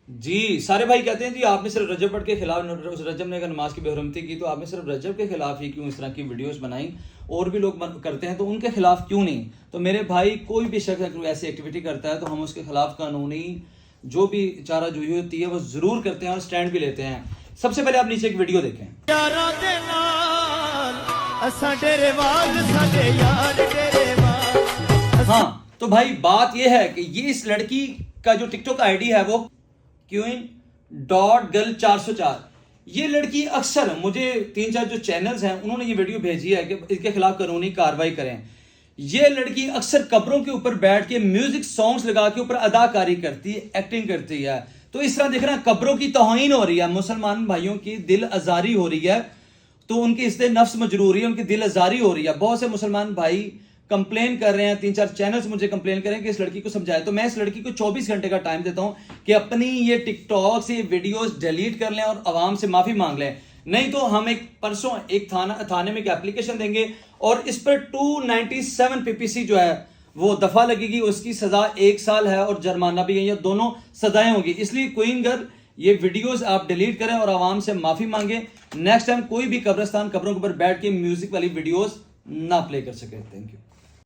जी, सारे भाई कहते हैं जी आपने सिर्फ रजब भट्ट के खिलाफ, रजब ने अगर नमाज की बेहरमती की तो आपने सिर्फ रजब के खिलाफ ही क्यों इस तरह की वीडियोस बनाई, और भी लोग करते हैं तो उनके खिलाफ क्यों नहीं। तो मेरे भाई कोई भी शख्स ऐसी एक्टिविटी करता है तो हम उसके खिलाफ कानूनी जो भी चाराजोई होती है वो जरूर करते हैं और स्टैंड भी लेते हैं। सबसे पहले आप नीचे एक वीडियो देखें। हाँ, तो भाई बात यह है कि ये इस लड़की का जो टिकटॉक आईडी है वो queen.girl404, ये लड़की अक्सर मुझे 3-4 जो चैनल्स हैं उन्होंने ये वीडियो भेजी है कि इसके खिलाफ कानूनी कार्रवाई करें। ये लड़की अक्सर कब्रों के ऊपर बैठ के म्यूजिक सॉन्ग्स लगा के ऊपर अदाकारी करती है, एक्टिंग करती है। तो इस तरह देख रहे हैं कब्रों की तौहीन हो रही है, मुसलमान भाइयों की दिल आजारी हो रही है, तो उनकी इससे नफ्स मजरूरी है, उनकी दिल आजारी हो रही है। बहुत से मुसलमान भाई कंप्लेन कर रहे हैं, 3-4 चैनल्स मुझे कंप्लेन कर रहे हैं कि इस लड़की को समझाए। तो मैं इस लड़की को 24 घंटे का टाइम देता हूं कि अपनी ये टिकटॉक से वीडियोस डिलीट कर लें और आवाम से माफी मांग लें, नहीं तो हम एक परसों एक थाने में एक एप्लीकेशन देंगे और इस पर 297 पीपीसी जो है वो दफा लगेगी, उसकी सजा 1 साल है और जुर्माना भी है, ये दोनों सजाएं होंगी। इसलिए क्वीन गर्ल ये वीडियोस आप डिलीट करें और आवाम से माफी मांगे। नेक्स्ट टाइम कोई भी कब्रिस्तान कब्रों के ऊपर बैठ के म्यूजिक वाली वीडियोस ना प्ले कर सके। Thank you.